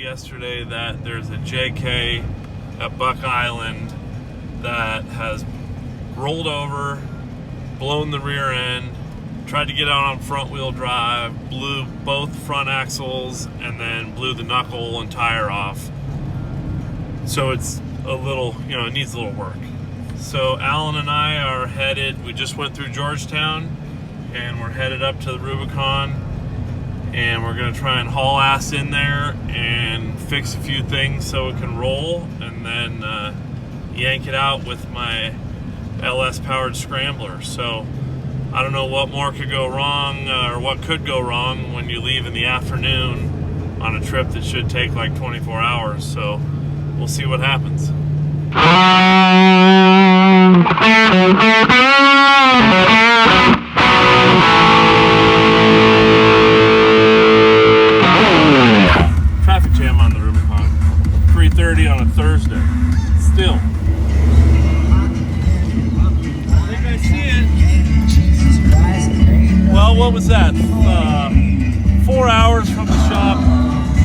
yesterday that there's a JK at Buck Island that has rolled over, blown the rear end, tried to get out on front wheel drive, blew both front axles, and then blew the knuckle and tire off. So it's a little, it needs a little work. So Alan and I are headed, we just went through Georgetown, and we're headed up to the Rubicon, and we're gonna try and haul ass in there and fix a few things so it can roll, and then yank it out with my LS powered scrambler. So I don't know what more could go wrong, or what could go wrong when you leave in the afternoon on a trip that should take like 24 hours. So we'll see what happens. Traffic jam on the Rubicon. 3:30 on a Thursday. Still. I think I see it. Well, what was that? 4 hours from the shop,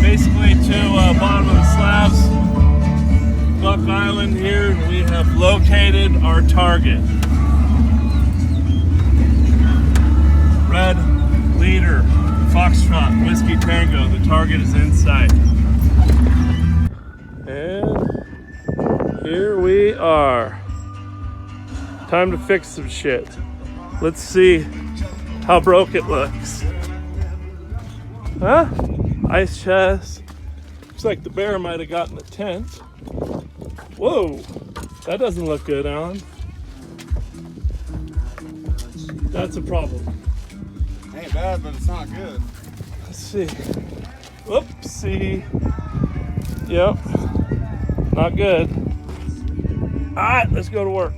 basically to bottom of the slabs. Buck Island here, we have located our target. Red leader, Foxtrot, Whiskey Tango. The target is in sight. And here we are. Time to fix some shit. Let's see how broke it looks. Huh? Ice chest. Looks like the bear might have gotten the tent. Whoa, that doesn't look good, Alan. That's a problem. Ain't bad, but it's not good. Let's see. Whoopsie. Yep, not good. All right, let's go to work.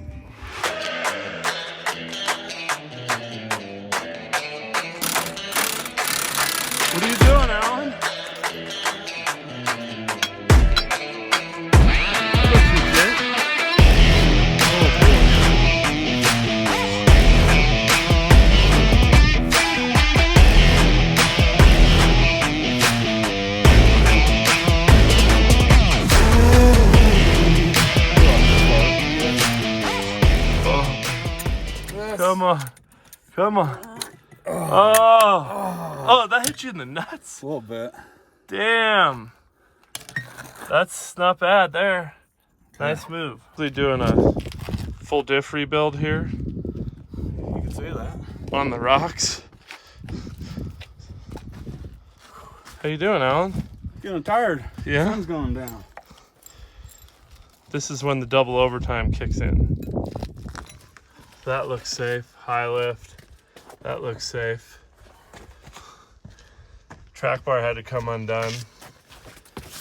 What are you doing, Alan? Come on. Oh, that hit you in the nuts? A little bit. Damn. That's not bad there. Nice move. We're doing a full diff rebuild here. You can say that. On the rocks. How you doing, Alan? Feeling tired. Yeah? The sun's going down. This is when the double overtime kicks in. That looks safe. High lift. That looks safe. Track bar had to come undone.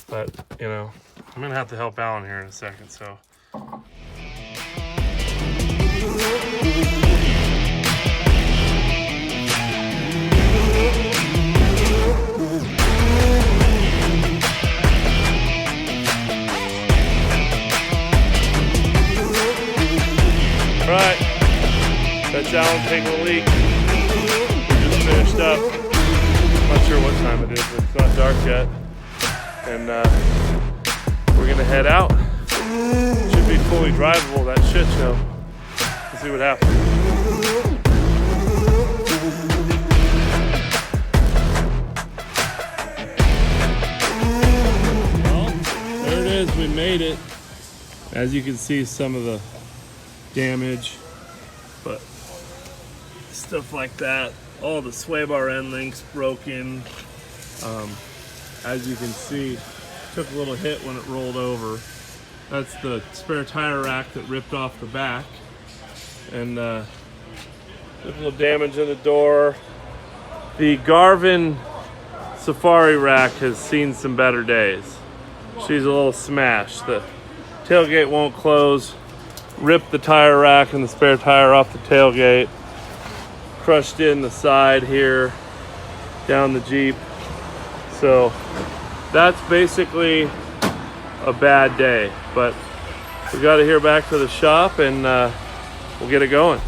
But, I'm gonna have to help Alan here in a second, so. Right. That's Alan taking a leak. We just finished up. I'm not sure what time it is, but it's not dark yet. And we're gonna head out. Should be fully drivable, that shit show. Let's see what happens. Well, there it is, we made it. As you can see, some of the damage, but stuff like that. All the sway bar end links broken. As you can see, took a little hit when it rolled over. That's the spare tire rack that ripped off the back, and a little damage in the door. The Garvin Safari rack has seen some better days. She's a little smashed. The tailgate won't close. Ripped the tire rack and the spare tire off the tailgate. Crushed in the side here, down the Jeep. So that's basically a bad day, but we got to hear back to the shop and we'll get it going.